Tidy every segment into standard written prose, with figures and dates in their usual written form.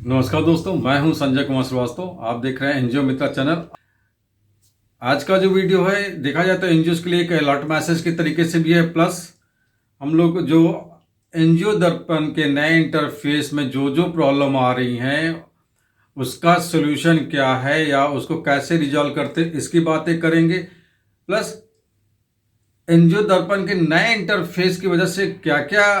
नमस्कार दोस्तों, मैं हूं संजय कुमार श्रीवास्तव। आप देख रहे हैं एनजीओ मित्र चैनल। आज का जो वीडियो है, देखा जाए तो एनजीओ के लिए एक अलर्ट मैसेज के तरीके से भी है, प्लस हम लोग जो एनजीओ दर्पण के नए इंटरफेस में जो जो प्रॉब्लम आ रही हैं उसका सोल्यूशन क्या है या उसको कैसे रिजॉल्व करते, इसकी बातें करेंगे। प्लस एनजीओ दर्पण के नए इंटरफेस की वजह से क्या क्या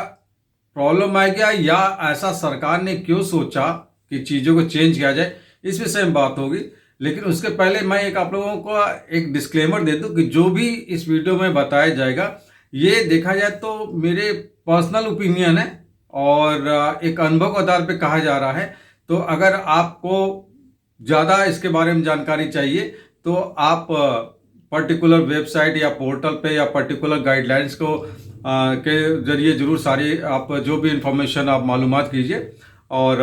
प्रॉब्लम आएगा या ऐसा सरकार ने क्यों सोचा कि चीज़ों को चेंज किया जाए, इस विषय में बात होगी। लेकिन उसके पहले मैं एक आप लोगों को एक डिस्क्लेमर दे दूं कि जो भी इस वीडियो में बताया जाएगा ये देखा जाए तो मेरे पर्सनल ओपिनियन है और एक अनुभव के आधार पे कहा जा रहा है। तो अगर आपको ज़्यादा इसके बारे में जानकारी चाहिए तो आप पर्टिकुलर वेबसाइट या पोर्टल पे या पर्टिकुलर गाइडलाइंस को के जरिए जरूर सारी आप जो भी इंफॉर्मेशन आप मालूमात कीजिए। और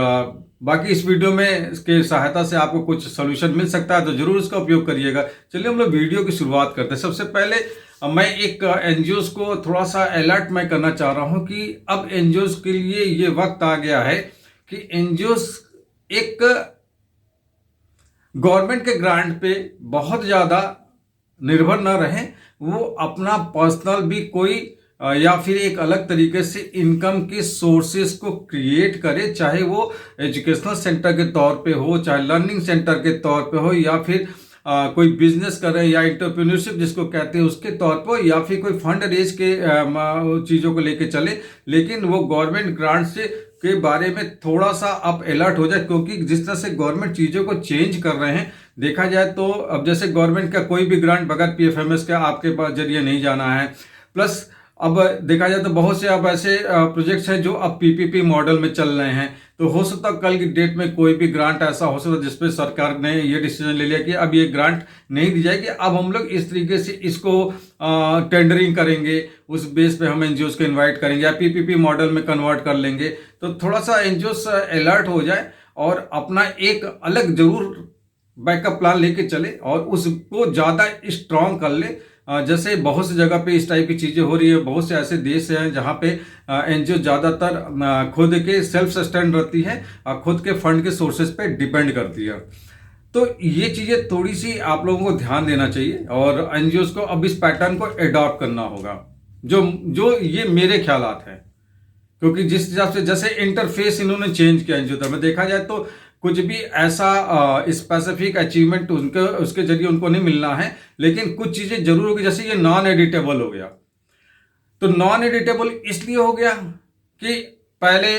बाकी इस वीडियो में इसके सहायता से आपको कुछ सोल्यूशन मिल सकता है तो जरूर इसका उपयोग करिएगा। चलिए हम लोग वीडियो की शुरुआत करते हैं। सबसे पहले मैं एक एनजीओज को थोड़ा सा अलर्ट मैं करना चाह रहा हूं कि अब एनजीओज के लिए ये वक्त आ गया है कि एनजीओज एक गवर्नमेंट के ग्रांट पे बहुत ज़्यादा निर्भर न रहें, वो अपना पर्सनल भी कोई या फिर एक अलग तरीके से इनकम के सोर्सेस को क्रिएट करे, चाहे वो एजुकेशनल सेंटर के तौर पे हो, चाहे लर्निंग सेंटर के तौर पे हो, या फिर कोई बिजनेस करे या एंटरप्रेन्योरशिप जिसको कहते हैं उसके तौर पर, या फिर कोई फंड रेज के चीज़ों को लेके चले। लेकिन वो गवर्नमेंट ग्रांट से के बारे में थोड़ा सा आप अलर्ट हो जाए, क्योंकि जिस तरह से गवर्नमेंट चीज़ों को चेंज कर रहे हैं, देखा जाए तो अब जैसे गवर्नमेंट का कोई भी ग्रांट बगैर पीएफएमएस का आपके जरिए नहीं जाना है। प्लस अब देखा जाए तो बहुत से अब ऐसे प्रोजेक्ट्स हैं जो अब पीपीपी मॉडल में चल रहे हैं। तो हो सकता है कल की डेट में कोई भी ग्रांट ऐसा हो सकता है जिसपे सरकार ने ये डिसीजन ले लिया कि अब ये ग्रांट नहीं दी जाएगी, अब हम लोग इस तरीके से इसको टेंडरिंग करेंगे, उस बेस पे हम एनजीओ को इन्वाइट करेंगे या पीपीपी मॉडल में कन्वर्ट कर लेंगे। तो थोड़ा सा एनजीओ अलर्ट हो जाए और अपना एक अलग जरूर बैकअप प्लान लेके चले और उसको ज़्यादा स्ट्रांग कर ले। जैसे बहुत सी जगह पे इस टाइप की चीज़ें हो रही है, बहुत से ऐसे देश हैं जहाँ पे एनजीओ ज़्यादातर खुद के सेल्फ सस्टेन रहती है और खुद के फंड के सोर्सेज पे डिपेंड करती है। तो ये चीज़ें थोड़ी सी आप लोगों को ध्यान देना चाहिए और एनजीओ को अब इस पैटर्न को अडॉप्ट करना होगा, जो जो ये मेरे ख्यालात हैं। क्योंकि जिस हिसाब से जैसे इंटरफेस इन्होंने चेंज किया एनजीओ में, देखा जाए तो कुछ भी ऐसा स्पेसिफिक अचीवमेंट उनके उसके जरिए उनको नहीं मिलना है, लेकिन कुछ चीजें जरूर होगी। जैसे ये नॉन एडिटेबल हो गया, तो नॉन एडिटेबल इसलिए हो गया कि पहले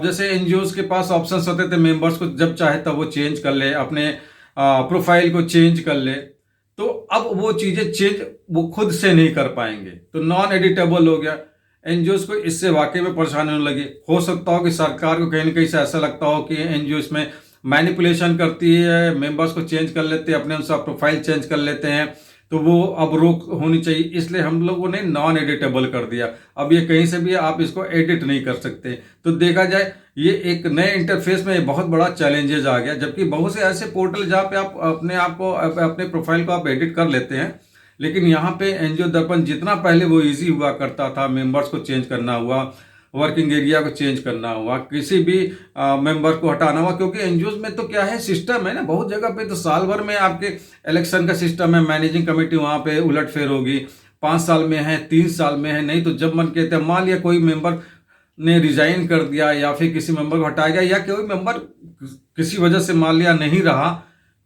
जैसे एनजीओ के पास ऑप्शंस होते थे, मेंबर्स को जब चाहे तब वो चेंज कर ले, अपने प्रोफाइल को चेंज कर ले। तो अब वो चीजें चेंज वो खुद से नहीं कर पाएंगे, तो नॉन एडिटेबल हो गया। एनजीओ को इससे वाकई में परेशानी होने लगी। हो सकता हो कि सरकार को कहीं ना कहीं से ऐसा लगता हो कि एनजीओ इसमें मैनिपुलेशन करती है, मेंबर्स को चेंज कर लेते हैं, अपने अनुसार प्रोफाइल चेंज कर लेते हैं, तो वो अब रोक होनी चाहिए, इसलिए हम लोगों ने नॉन एडिटेबल कर दिया। अब ये कहीं से भी आप इसको एडिट नहीं कर सकते। तो देखा जाए ये एक नए इंटरफेस में बहुत बड़ा चैलेंजेस आ गया, जबकि बहुत से ऐसे पोर्टल जहाँ पे आप अपने आप को अपने प्रोफाइल को आप एडिट कर लेते हैं। लेकिन यहाँ पे एनजीओ दर्पण जितना पहले वो इजी हुआ करता था, मेंबर्स को चेंज करना हुआ, वर्किंग एरिया को चेंज करना हुआ, किसी भी मेंबर को हटाना हुआ, क्योंकि एनजीओ में तो क्या है, सिस्टम है ना, बहुत जगह पे तो साल भर में आपके इलेक्शन का सिस्टम है, मैनेजिंग कमेटी वहाँ पे उलटफेर होगी, 5 साल में है, 3 साल में है, नहीं तो जब मन कहते हैं। मान लिया कोई मेंबर ने रिजाइन कर दिया या फिर किसी मेंबर को हटाया गया या कोई मेंबर किसी वजह से मान लिया नहीं रहा,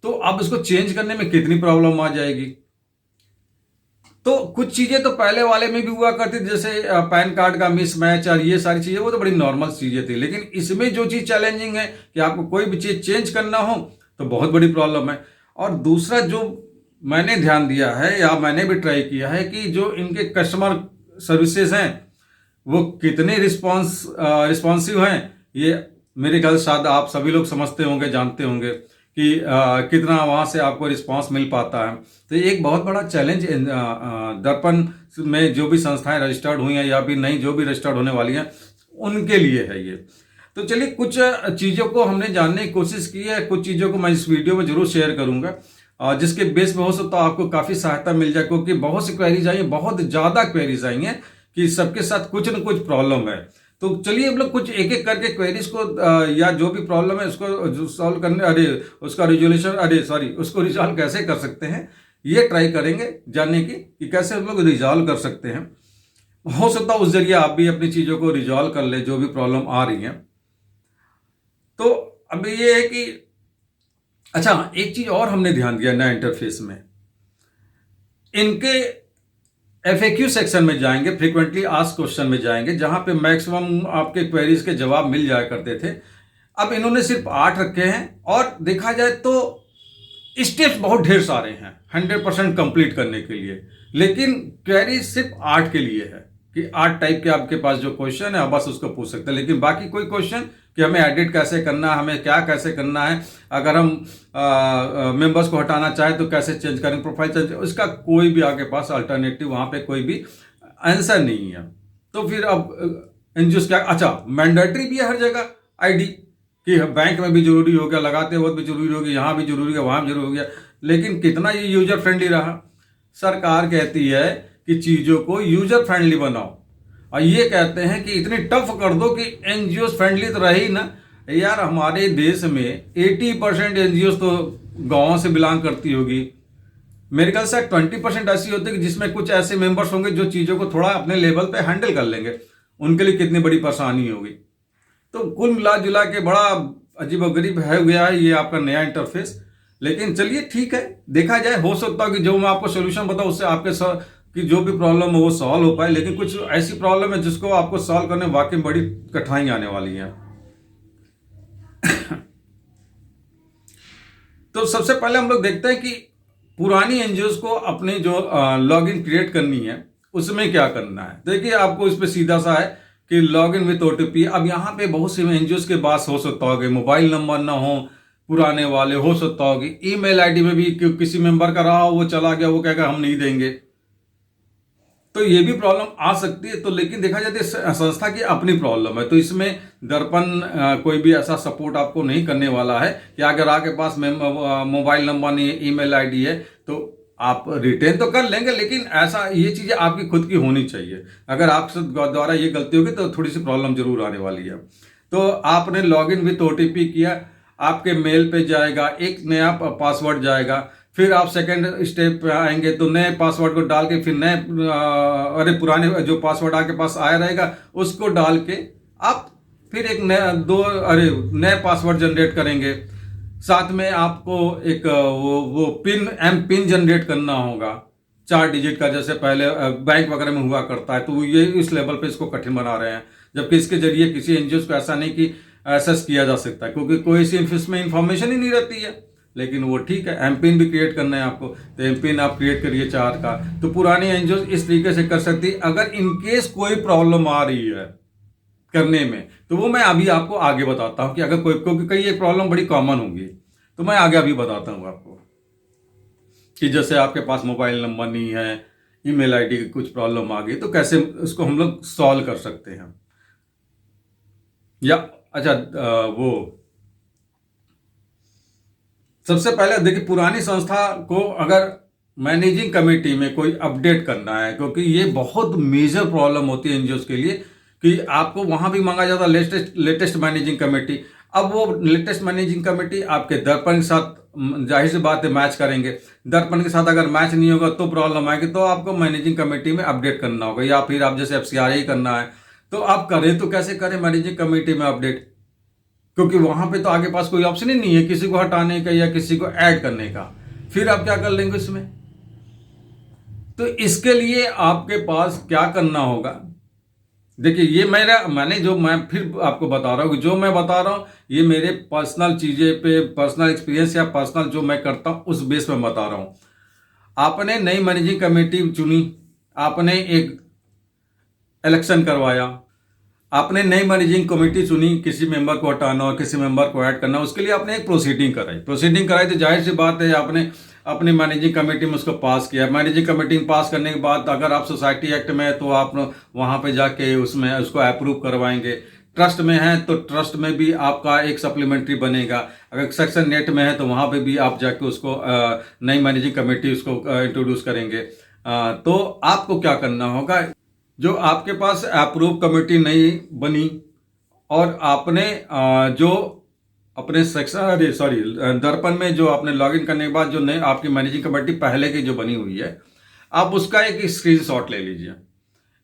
तो अब इसको चेंज करने में कितनी प्रॉब्लम आ जाएगी। तो कुछ चीजें तो पहले वाले में भी हुआ करती थी, जैसे पैन कार्ड का मिसमैच और ये सारी चीजें, वो तो बड़ी नॉर्मल चीजें थी। लेकिन इसमें जो चीज चैलेंजिंग है कि आपको कोई भी चीज चेंज करना हो तो बहुत बड़ी प्रॉब्लम है। और दूसरा जो मैंने ध्यान दिया है या मैंने भी ट्राई किया है कि जो इनके कस्टमर सर्विसेज हैं वो कितने रिस्पॉन्सिव हैं, ये मेरे ख्याल से शायद आप सभी लोग समझते होंगे, जानते होंगे कि कितना वहाँ से आपको रिस्पांस मिल पाता है। तो एक बहुत बड़ा चैलेंज दर्पण में जो भी संस्थाएं रजिस्टर्ड हुई हैं या भी नहीं जो भी रजिस्टर्ड होने वाली हैं उनके लिए है ये। तो चलिए कुछ चीज़ों को हमने जानने की कोशिश की है, कुछ चीज़ों को मैं इस वीडियो में जरूर शेयर करूंगा जिसके बेस पे हो सकता है आपको काफ़ी सहायता मिल जाए, क्योंकि बहुत सी क्वेरीज आई हैं, बहुत ज़्यादा क्वेरीज आई हैं कि सबके साथ कुछ न कुछ प्रॉब्लम है। तो चलिए हम लोग कुछ एक एक करके क्वेरीज को या जो भी प्रॉब्लम है उसको सॉल्व करने उसका रिजोल्यूशन उसको रिजॉल्व कैसे कर सकते हैं, ये ट्राई करेंगे जानने की कि कैसे हम लोग रिजॉल्व कर सकते हैं। हो सकता है उस जरिए आप भी अपनी चीज़ों को रिजॉल्व कर ले जो भी प्रॉब्लम आ रही हैं। तो अब ये है कि अच्छा, एक चीज़ और हमने ध्यान दिया नया इंटरफेस में, इनके FAQ सेक्शन में जाएंगे, फ्रीक्वेंटली आस्क्ड क्वेश्चन में जाएंगे, जहां पे मैक्सिमम आपके क्वेरीज के जवाब मिल जाया करते थे। अब इन्होंने सिर्फ 8 रखे हैं और देखा जाए तो स्टेप्स बहुत ढेर सारे हैं 100% कंप्लीट करने के लिए, लेकिन क्वेरी सिर्फ 8 के लिए है कि 8 टाइप के आपके पास जो क्वेश्चन है बस उसको पूछ सकते हैं। लेकिन बाकी कोई क्वेश्चन कि हमें एडिट कैसे करना है, हमें क्या कैसे करना है, अगर हम मेंबर्स को हटाना चाहें तो कैसे चेंज करें, प्रोफाइल चेंज, उसका कोई भी आपके पास अल्टरनेटिव वहां पे कोई भी आंसर नहीं है। तो फिर अब एनजीओ क्या, अच्छा मैंडेटरी भी है हर जगह आईडी कि बैंक में भी जरूरी हो गया, लगाते वक्त भी जरूरी हो गया, यहाँ भी जरूरी है, वहां भी जरूरी हो गया, लेकिन कितना ये यूजर फ्रेंडली रहा। सरकार कहती है कि चीजों को यूजर फ्रेंडली बनाओ और ये कहते हैं कि इतनी टफ कर दो कि एनजीओ फ्रेंडली तो रही ना। यार हमारे देश में 80% एनजीओ तो गांवों से बिलोंग करती होगी, मेरे ख्याल से 20% ऐसी होती है कि जिसमें कुछ ऐसे मेंबर्स होंगे जो चीज़ों को थोड़ा अपने लेवल पे हैंडल कर लेंगे, उनके लिए कितनी बड़ी परेशानी होगी। तो कुल मिला जुला के बड़ा अजीबोगरीब है गया है ये आपका नया इंटरफेस। लेकिन चलिए ठीक है, देखा जाए, हो सकता है कि जो मैं आपको सोल्यूशन बताऊँ उससे आपके कि जो भी प्रॉब्लम हो वो सॉल्व हो पाए, लेकिन कुछ ऐसी प्रॉब्लम है जिसको आपको सॉल्व करने में वाकई बड़ी कठिनाई आने वाली है। तो सबसे पहले हम लोग देखते हैं कि पुरानी एनजीओज को अपनी जो लॉगिन क्रिएट करनी है उसमें क्या करना है। देखिए आपको इस पे सीधा सा है कि लॉगिन विथ OTP। अब यहाँ पे बहुत से एनजीओज के पास हो सकता हो कि मोबाइल नंबर ना हो, पुराने वाले हो सकता हो कि ईमेल आईडी में भी किसी मेंबर का रहा हो, वो चला गया, वो कहेगा हम नहीं देंगे, तो ये भी प्रॉब्लम आ सकती है। तो लेकिन देखा जाए तो संस्था की अपनी प्रॉब्लम है, तो इसमें दर्पण कोई भी ऐसा सपोर्ट आपको नहीं करने वाला है कि अगर आपके पास मोबाइल नंबर नहीं है, ईमेल आईडी है, तो आप रिटेन तो कर लेंगे, लेकिन ऐसा ये चीजें आपकी खुद की होनी चाहिए। अगर आपसे द्वारा ये गलती होगी तो थोड़ी सी प्रॉब्लम जरूर आने वाली है। तो आपने लॉगिन विथ OTP किया, आपके मेल पे जाएगा, एक नया पासवर्ड जाएगा, फिर आप सेकंड स्टेप पे आएंगे तो नए पासवर्ड को डाल के फिर नए पुराने जो पासवर्ड आपके पास आया रहेगा उसको डाल के आप फिर एक नए पासवर्ड जनरेट करेंगे। साथ में आपको एक वो पिन जनरेट करना होगा 4 डिजिट का, जैसे पहले बैंक वगैरह में हुआ करता है। तो ये इस लेवल पे इसको कठिन बना रहे हैं, जबकि इसके जरिए किसी एनजीओ को ऐसा नहीं कि एक्सेस किया जा सकता है, क्योंकि कोई इसमें इंफॉर्मेशन ही नहीं रहती है। लेकिन वो ठीक है, एमपिन भी क्रिएट करना है आपको, तो एमपिन आप क्रिएट करिए 4 का। तो पुरानी एनजीओ इस तरीके से कर सकती है। अगर इनकेस कोई प्रॉब्लम आ रही है करने में, तो वो मैं अभी आपको आगे बताता हूं कि अगर कोई, क्योंकि कई एक प्रॉब्लम बड़ी कॉमन होगी, तो मैं आगे अभी बताता हूं आपको कि जैसे आपके पास मोबाइल नंबर नहीं है, ईमेल आईडी की कुछ प्रॉब्लम आ गई, तो कैसे उसको हम लोग सॉल्व कर सकते हैं। या अच्छा वो सबसे पहले देखिए, पुरानी संस्था को अगर मैनेजिंग कमेटी में कोई अपडेट करना है, क्योंकि ये बहुत मेजर प्रॉब्लम होती है एनजीओ के लिए कि आपको वहां भी मांगा जाता है लेटेस्ट मैनेजिंग कमेटी। अब वो लेटेस्ट मैनेजिंग कमेटी आपके दर्पण के साथ जाहिर सी बात है मैच करेंगे, दर्पण के साथ अगर मैच नहीं होगा तो प्रॉब्लम आएगी, तो आपको मैनेजिंग कमेटी में अपडेट करना होगा। या फिर आप जैसे FCRA करना है तो आप करें, तो कैसे करें मैनेजिंग कमेटी में अपडेट, क्योंकि वहां पे तो आगे पास कोई ऑप्शन ही नहीं है किसी को हटाने का या किसी को ऐड करने का। फिर आप क्या कर लेंगे इसमें? तो इसके लिए आपके पास क्या करना होगा, देखिए ये मैं फिर आपको बता रहा हूँ कि जो मैं बता रहा हूँ ये मेरे पर्सनल चीजें पे, पर्सनल एक्सपीरियंस या पर्सनल जो मैं करता हूँ उस बेस पे बता रहा हूँ। आपने नई मैनेजिंग कमेटी चुनी, आपने एक इलेक्शन करवाया, आपने नई मैनेजिंग कमेटी चुनी, किसी मेंबर को हटाना और किसी मेंबर को ऐड करना, उसके लिए आपने एक प्रोसीडिंग कराई तो जाहिर सी बात है आपने अपनी मैनेजिंग कमेटी में उसको पास किया। मैनेजिंग कमेटी में पास करने के बाद अगर आप सोसाइटी एक्ट में है तो आप वहां पे जाके उसमें उसको अप्रूव करवाएंगे। ट्रस्ट में है तो ट्रस्ट में भी आपका एक सप्लीमेंट्री बनेगा। अगर सेक्शन नेट में है तो वहां पे भी आप जाके उसको नई मैनेजिंग कमेटी उसको इंट्रोड्यूस करेंगे। तो आपको क्या करना होगा, जो आपके पास अप्रूव कमेटी नहीं बनी और आपने जो अपने सेक्शन अरे सॉरी दर्पण में जो आपने लॉगिन करने के बाद जो नई आपकी मैनेजिंग कमेटी पहले की जो बनी हुई है, आप उसका एक स्क्रीनशॉट ले लीजिए।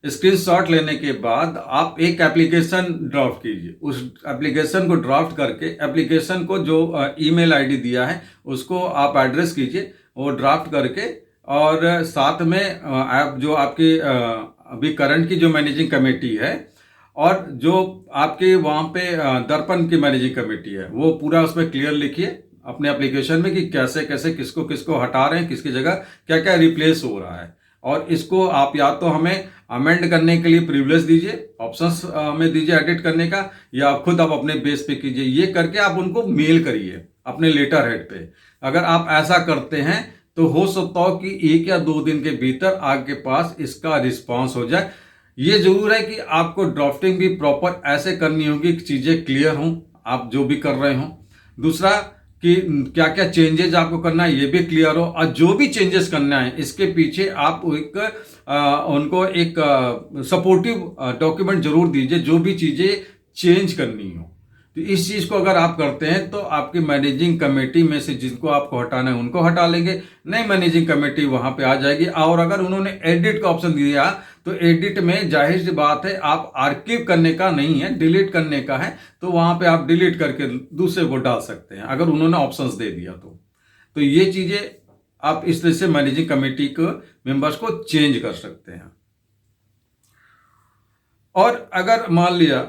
स्क्रीनशॉट लेने के बाद आप एक एप्लीकेशन ड्राफ्ट कीजिए। उस एप्लीकेशन को ड्राफ्ट करके एप्लीकेशन को जो ईमेल आईडी दिया है उसको आप एड्रेस कीजिए, वो ड्राफ्ट करके, और साथ में आप जो आपकी अभी करंट की जो मैनेजिंग कमेटी है और जो आपके वहाँ पे दर्पण की मैनेजिंग कमेटी है, वो पूरा उसमें क्लियर लिखिए अपने एप्लीकेशन में कि कैसे कैसे किसको किसको हटा रहे हैं, किसकी जगह क्या क्या रिप्लेस हो रहा है। और इसको आप या तो हमें अमेंड करने के लिए प्रिविलेज दीजिए, ऑप्शंस में दीजिए एडिट करने का, या आप खुद आप अपने बेस पे कीजिए। ये करके आप उनको मेल करिए अपने लेटर हेड पे। अगर आप ऐसा करते हैं तो हो सकता हो कि 1 या 2 दिन के भीतर आपके पास इसका रिस्पांस हो जाए। ये जरूर है कि आपको ड्राफ्टिंग भी प्रॉपर ऐसे करनी होगी कि चीजें क्लियर हों, आप जो भी कर रहे हो। दूसरा कि क्या क्या चेंजेस आपको करना है ये भी क्लियर हो, और जो भी चेंजेस करना है इसके पीछे आप उनको एक सपोर्टिव डॉक्यूमेंट जरूर दीजिए, जो भी चीजें चेंज करनी हो। तो इस चीज को अगर आप करते हैं तो आपकी मैनेजिंग कमेटी में से जिनको आपको हटाना है उनको हटा लेंगे, नई मैनेजिंग कमेटी वहां पे आ जाएगी। और अगर उन्होंने एडिट का ऑप्शन दिया तो एडिट में जाहिर सी बात है आप आर्काइव करने का नहीं है, डिलीट करने का है, तो वहां पे आप डिलीट करके दूसरे को डाल सकते हैं अगर उन्होंने ऑप्शंस दे दिया तो ये चीजें आप इस तरह से मैनेजिंग कमेटी को मेंबर्स को चेंज कर सकते हैं। और अगर मान लिया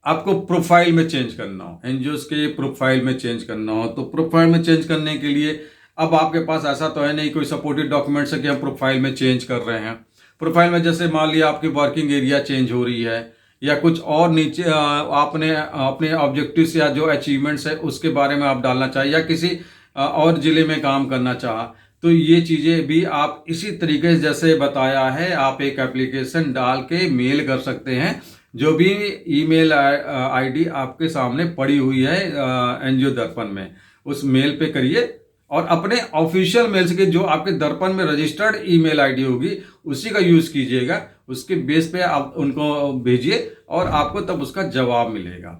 आपको प्रोफाइल में चेंज करना हो, एनजीओस के प्रोफाइल में चेंज करना हो, तो प्रोफाइल में चेंज करने के लिए अब आपके पास ऐसा तो है नहीं कोई सपोर्टेड डॉक्यूमेंट्स है कि हम प्रोफाइल में चेंज कर रहे हैं। प्रोफाइल में जैसे मान लिया आपकी वर्किंग एरिया चेंज हो रही है, या कुछ और नीचे आपने अपने ऑब्जेक्टिव्स या जो अचीवमेंट्स है उसके बारे में आप डालना चाहिए, या किसी और जिले में काम करना चाहा, तो ये चीजें भी आप इसी तरीके से जैसे बताया है आप एक एप्लीकेशन डाल के मेल कर सकते हैं। जो भी ईमेल आईडी आपके सामने पड़ी हुई है एनजीओ दर्पण में, उस मेल पे करिए, और अपने ऑफिशियल मेल्स के जो आपके दर्पण में रजिस्टर्ड ईमेल आईडी होगी उसी का यूज कीजिएगा। उसके बेस पे आप उनको भेजिए और आपको तब उसका जवाब मिलेगा।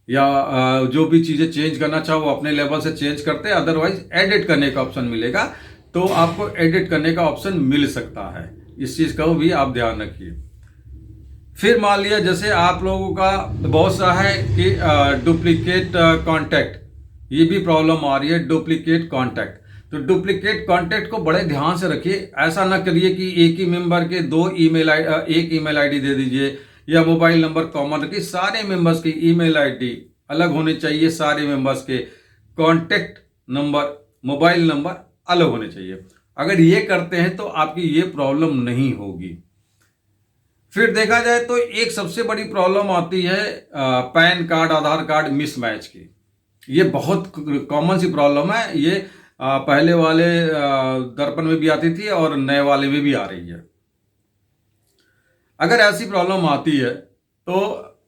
या जो भी चीजें चेंज करना चाहो वो अपने लेवल से चेंज करते हैं, अदरवाइज एडिट करने का ऑप्शन मिलेगा, तो आपको एडिट करने का ऑप्शन मिल सकता है। इस चीज का भी आप ध्यान रखिए। फिर मान लिया जैसे आप लोगों का बहुत सा है कि डुप्लीकेट कांटेक्ट, ये भी प्रॉब्लम आ रही है, डुप्लीकेट कांटेक्ट। तो डुप्लीकेट कांटेक्ट को बड़े ध्यान से रखिए। ऐसा ना करिए कि एक ही मेंबर के एक ईमेल आईडी दे दीजिए, या मोबाइल नंबर कॉमन रखिए। सारे मेंबर्स की ईमेल आईडी अलग होने चाहिए, सारे मेंबर्स के कॉन्टेक्ट नंबर, मोबाइल नंबर अलग होने चाहिए। अगर ये करते हैं तो आपकी ये प्रॉब्लम नहीं होगी। फिर देखा जाए तो एक सबसे बड़ी प्रॉब्लम आती है पैन कार्ड आधार कार्ड मिसमैच की। ये बहुत कॉमन सी प्रॉब्लम है। ये पहले वाले दर्पण में भी आती थी और नए वाले में भी आ रही है। अगर ऐसी प्रॉब्लम आती है तो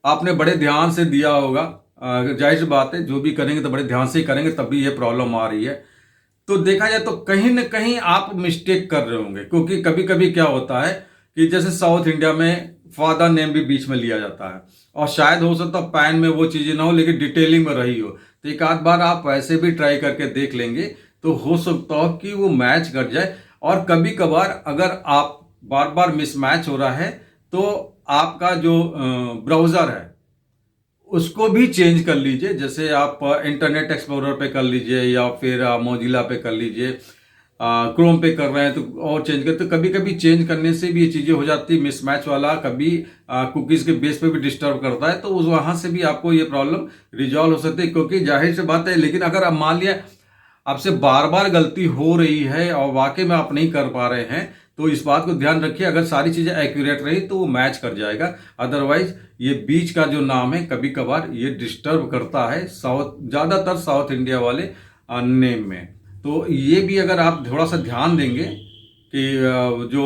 आपने बड़े ध्यान से दिया होगा, जाहिर सी बात है जो भी करेंगे तो बड़े ध्यान से ही करेंगे, तभी ये प्रॉब्लम आ रही है। तो देखा जाए तो कहीं ना कहीं आप मिस्टेक कर रहे होंगे, क्योंकि कभी कभी क्या होता है कि जैसे साउथ इंडिया में फादर नेम भी बीच में लिया जाता है, और शायद हो सकता है पैन में वो चीजें ना हो लेकिन डिटेलिंग में रही हो। तो एक आध बार आप वैसे भी ट्राई करके देख लेंगे तो हो सकता हो कि वो मैच कर जाए। और कभी कभार अगर आप बार बार मिसमैच हो रहा है तो आपका जो ब्राउजर है उसको भी चेंज कर लीजिए। जैसे आप इंटरनेट एक्सप्लोरर पे कर लीजिए, या फिर मोजिला पे कर लीजिए, क्रोम पे कर रहे हैं तो और चेंज करते। तो कभी कभी चेंज करने से भी ये चीजें हो जाती है मिसमैच वाला, कभी कुकीज के बेस पे भी डिस्टर्ब करता है, तो उस वहां से भी आपको ये प्रॉब्लम रिजॉल्व हो सकती है। क्योंकि जाहिर सी बात है, लेकिन अगर आप मान लिया आपसे बार बार गलती हो रही है और वाकई में आप नहीं कर पा रहे हैं, तो इस बात को ध्यान रखिए, अगर सारी चीजें एक्यूरेट रही तो वो मैच कर जाएगा। अदरवाइज ये बीच का जो नाम है कभी कभार ये डिस्टर्ब करता है ज्यादातर साउथ इंडिया वाले नेम में। तो ये भी अगर आप थोड़ा सा ध्यान देंगे कि जो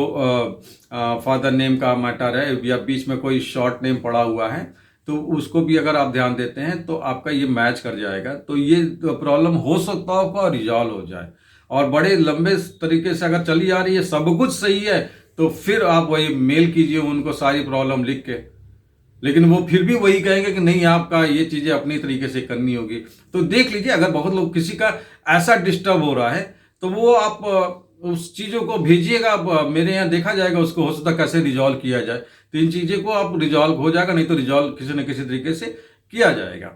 फादर नेम का मैटर है या बीच में कोई शॉर्ट नेम पड़ा हुआ है, तो उसको भी अगर आप ध्यान देते हैं तो आपका ये मैच कर जाएगा। तो ये प्रॉब्लम हो सकता है आपका रिजॉल्व हो जाए। और बड़े लंबे तरीके से अगर चली आ रही है, सब कुछ सही है, तो फिर आप वही मेल कीजिए उनको सारी प्रॉब्लम लिख के, लेकिन वो फिर भी वही कहेंगे कि नहीं आपका ये चीज़ें अपनी तरीके से करनी होगी। तो देख लीजिए, अगर बहुत लोग किसी का ऐसा डिस्टर्ब हो रहा है तो वो आप उस चीज़ों को भेजिएगा, मेरे यहाँ देखा जाएगा उसको हो सकता कैसे रिजॉल्व किया जाए। तो इन चीज़ों को आप रिजॉल्व हो जाएगा, नहीं तो रिजॉल्व किसी न किसी तरीके से किया जाएगा।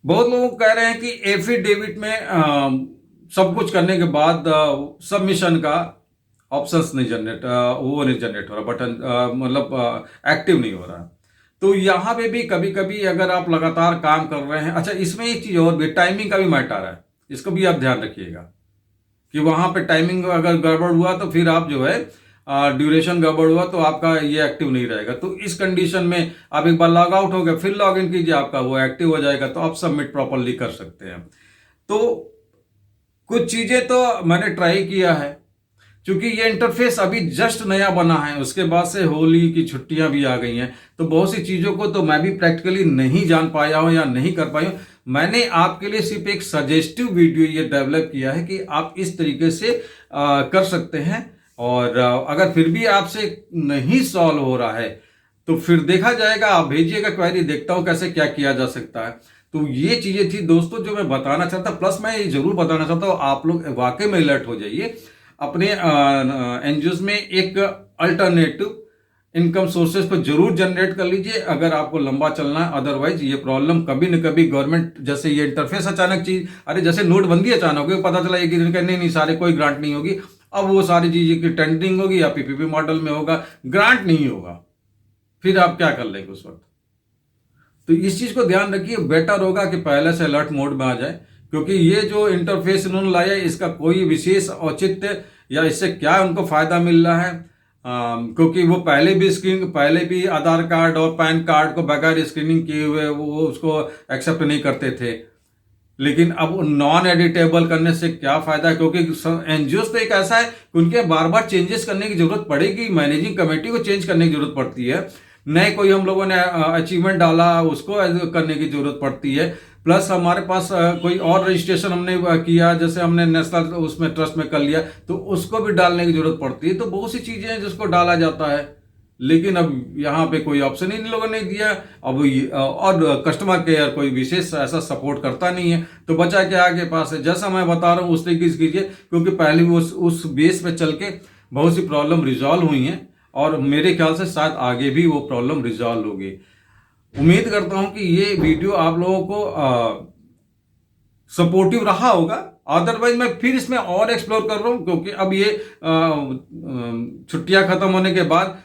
बहुत लोग कह रहे हैं कि एफिडेविट में सब कुछ करने के बाद सबमिशन का ऑप्शंस नहीं जनरेट वो नहीं जनरेट हो रहा, बटन मतलब एक्टिव नहीं हो रहा। तो यहाँ पे भी कभी कभी अगर आप लगातार काम कर रहे हैं, अच्छा इसमें एक चीज़ और भी, टाइमिंग का भी मैटर है, इसको भी आप ध्यान रखिएगा कि वहाँ पे टाइमिंग अगर गड़बड़ हुआ तो फिर आप जो है ड्यूरेशन गड़बड़ हुआ तो आपका ये एक्टिव नहीं रहेगा। तो इस कंडीशन में आप एक बार लॉग आउट हो गए फिर लॉग इन कीजिए, आपका वो एक्टिव हो जाएगा, तो आप सबमिट प्रॉपरली कर सकते हैं। तो कुछ चीज़ें तो मैंने ट्राई किया है, क्योंकि ये इंटरफेस अभी जस्ट नया बना है, उसके बाद से होली की छुट्टियां भी आ गई हैं, तो बहुत सी चीज़ों को तो मैं भी प्रैक्टिकली नहीं जान पाया हूं या नहीं कर पाया हूं। मैंने आपके लिए सिर्फ एक सजेस्टिव वीडियो ये डेवलप किया है कि आप इस तरीके से कर सकते हैं। और अगर फिर भी आपसे नहीं सॉल्व हो रहा है तो फिर देखा जाएगा, आप भेजिएगा क्वेरी, देखता हूं कैसे क्या किया जा सकता है। तो ये चीज़ें थी दोस्तों जो मैं बताना चाहता, प्लस मैं ये जरूर बताना चाहता हूँ आप लोग वाकई में अलर्ट हो जाइए, अपने एनजीओज में एक अल्टरनेटिव इनकम सोर्सेज को जरूर जनरेट कर लीजिए अगर आपको लंबा चलना है। अदरवाइज ये प्रॉब्लम कभी न कभी गवर्नमेंट, जैसे ये इंटरफेस अचानक चीज, अरे जैसे नोटबंदी अचानक होगी, पता चला एक ही दिन का नहीं सारे कोई ग्रांट नहीं होगी, अब वो सारी चीजें की टेंडरिंग होगी या पीपीपी मॉडल में होगा, ग्रांट नहीं होगा, फिर आप क्या कर लेंगे उस वक्त। तो इस चीज को ध्यान रखिए, बेटर होगा कि पहले से अलर्ट मोड में आ जाए, क्योंकि ये जो इंटरफेस इन्होंने लाया है इसका कोई विशेष औचित्य या इससे क्या उनको फायदा मिल रहा है, क्योंकि वो पहले भी आधार कार्ड और पैन कार्ड को बगैर स्क्रीनिंग किए हुए वो उसको एक्सेप्ट नहीं करते थे, लेकिन अब नॉन एडिटेबल करने से क्या फायदा है, क्योंकि एनजीओ तो एक ऐसा है कि उनके बार बार चेंजेस करने की जरूरत पड़ेगी, मैनेजिंग कमेटी को चेंज करने की जरूरत पड़ती है, नए कोई हम लोगों ने अचीवमेंट डाला उसको करने की जरूरत पड़ती है, प्लस हमारे पास कोई और रजिस्ट्रेशन हमने किया, जैसे हमने नेशनल उसमें ट्रस्ट में कर लिया तो उसको भी डालने की जरूरत पड़ती है। तो बहुत सी चीजें हैं जिसको डाला जाता है, लेकिन अब यहाँ पे कोई ऑप्शन ही इन लोगों ने दिया। अब और कस्टमर केयर कोई विशेष ऐसा सपोर्ट करता नहीं है, तो बचा क्या आगे पास है, जैसा मैं बता रहा हूँ उस तरीके से कीजिए, क्योंकि पहले भी उस बेस पे चल के बहुत सी प्रॉब्लम रिजॉल्व हुई हैं और मेरे ख्याल से शायद आगे भी वो प्रॉब्लम रिजॉल्व होगी। उम्मीद करता हूं कि ये वीडियो आप लोगों को सपोर्टिव रहा होगा। अदरवाइज मैं फिर इसमें और एक्सप्लोर कर रहा हूं, क्योंकि अब ये छुट्टियां खत्म होने के बाद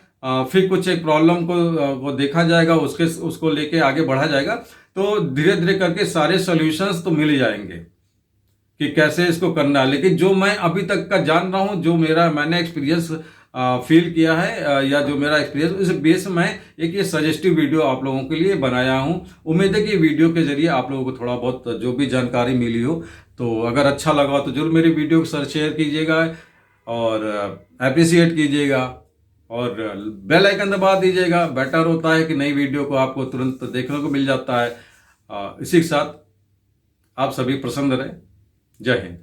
फिर कुछ एक प्रॉब्लम को देखा जाएगा, उसको लेके आगे बढ़ा जाएगा, तो धीरे धीरे करके सारे सॉल्यूशंस तो मिल जाएंगे कि कैसे इसको करना है। लेकिन जो मैं अभी तक का जान रहा हूं, जो मैंने एक्सपीरियंस फील किया है या जो मेरा एक्सपीरियंस, उस बेस में एक ये सजेस्टिव वीडियो आप लोगों के लिए बनाया हूं। उम्मीद है कि वीडियो के जरिए आप लोगों को थोड़ा बहुत जो भी जानकारी मिली हो, तो अगर अच्छा लगा तो जरूर मेरी वीडियो को शेयर कीजिएगा और अप्रिशिएट कीजिएगा और बेल आइकन दबा दीजिएगा। बेटर होता है कि नई वीडियो को आपको तुरंत देखने को मिल जाता है। इसी के साथ आप सभी प्रसन्न रहें। जय हिंद।